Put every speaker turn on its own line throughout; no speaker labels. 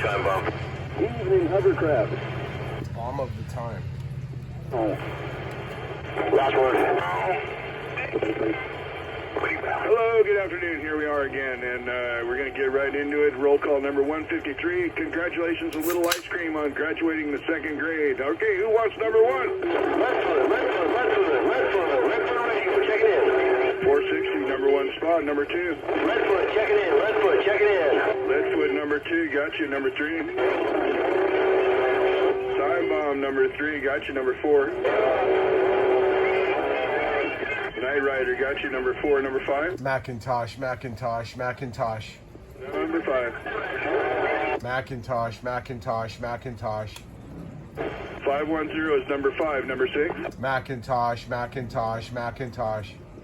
Time bomb.
Evening hovercraft.
Bomb of the time.
Oh.
Last word.
Hello, good afternoon. Here we are again, and we're going to get right into it. Roll call number 153. Congratulations, a little ice cream on graduating the second grade. Okay, who wants number one?
Redfoot ready for checking in.
460, number one spot. Number two.
Redfoot checking in. Redfoot checking in.
Leadfoot, number two. Got you, number three. Time bomb, number three. Got you, number four. Night Rider, got you, number four. Number five.
Macintosh.
Number five.
Macintosh.
510 is number five. Number six.
Macintosh.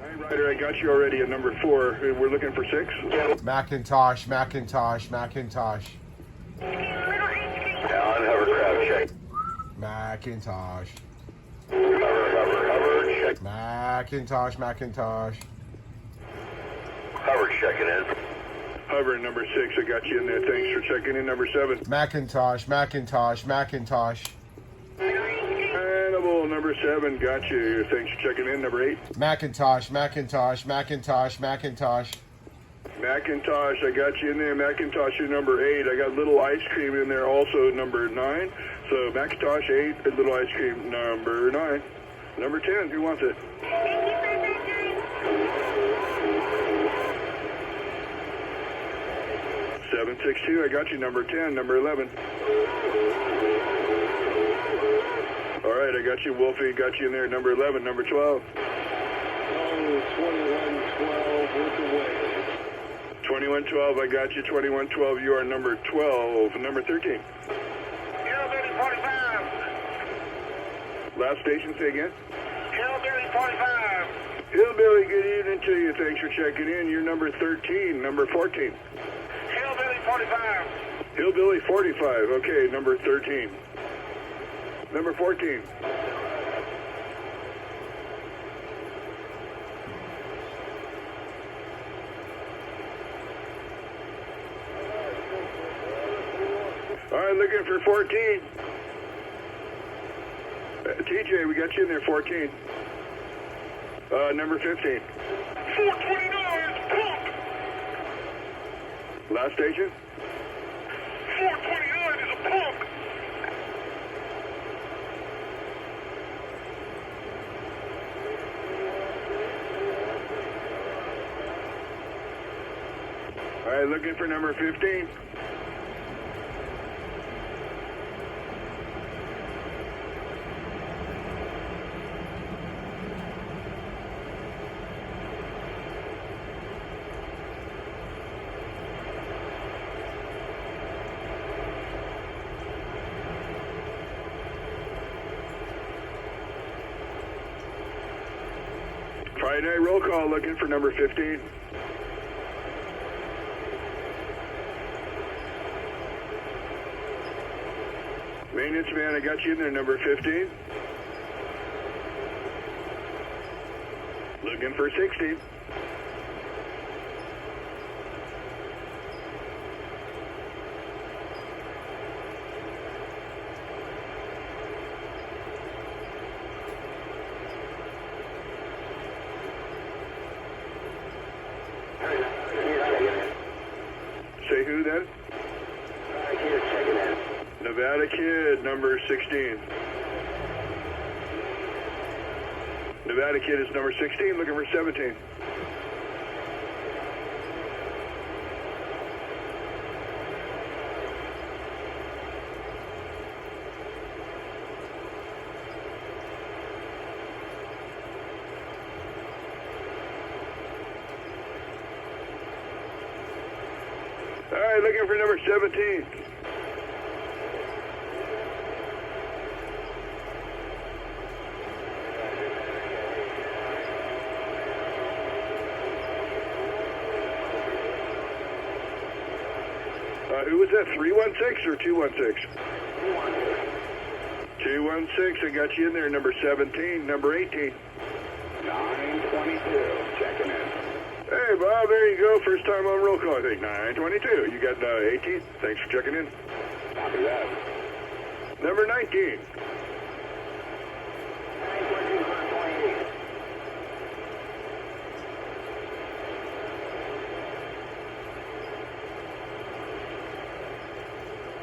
Night Rider, I got you already at number four. We're looking for six.
Macintosh.
On hovercraft check.
Macintosh.
Hover, check.
Macintosh.
Hover checking in.
Hover, number six. I got you in there. Thanks for checking in. Number seven.
Macintosh.
Hannibal, number seven. Got you. Thanks for checking in. Number eight.
Macintosh.
Macintosh, I got you in there. Macintosh, you're number eight. I got little ice cream in there also, number nine. So Macintosh 8, and little ice cream, number 9. Number 10, who wants it? 762, I got you, number 10, number 11. All right, I got you, Wolfie, got you in there, number 11, number 12. 2112, I got you, 2112, you are number 12. Number 13.
Hillbilly 45.
Last station, say again.
Hillbilly 45.
Hillbilly, good evening to you. Thanks for checking in. You're number 13. Number 14.
Hillbilly 45.
Hillbilly 45. Okay, number 13. Number 14. All right, looking for 14. TJ, we got you in there, 14. Number 15.
429 is punk.
Last station?
429 is a punk.
All right, looking for number 15. Friday night roll call, looking for number 15. Maintenance man, I got you in there, number 15. Looking for 16. Say who then? Nevada Kid, number 16. Nevada Kid is number 16, looking for 17. All right, looking for number 17. Who was that, 316 or 216? 216, I got you in there, number 17, number 18.
922, checking in.
Hey, Bob, there there you go. First time on roll call, I think. 922. You got 18. Thanks for checking in.
Copy that.
Number 19.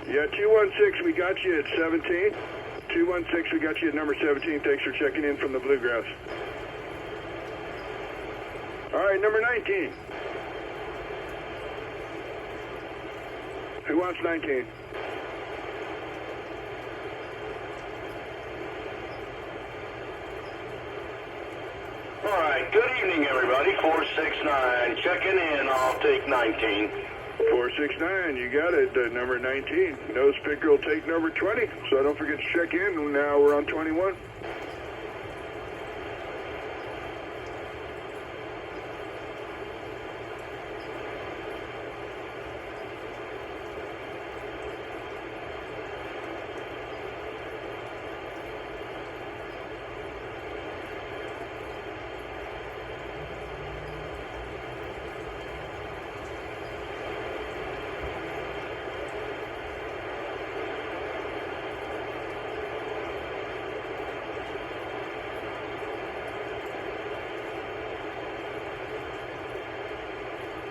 Yeah, 216, we got you at 17. 216, we got you at number 17. Thanks for checking in from the Bluegrass. All right, number 19. Who wants 19?
All right, good evening, everybody. 469, checking in. I'll take 19.
469, you got it. Number 19. Nosepicker will take number 20. So don't forget to check in. Now we're on 21.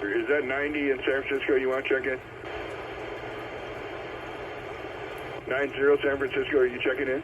Is that 90 in San Francisco you want to check in? 90 San Francisco, are you checking in?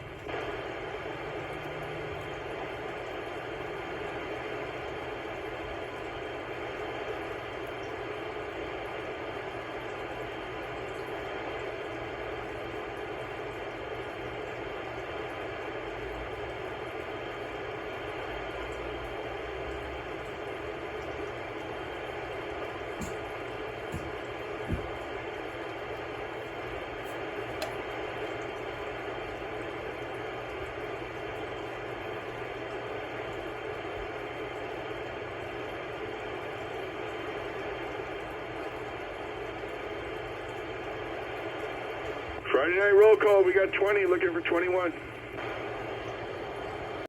Friday night roll call, we got 20, looking for 21.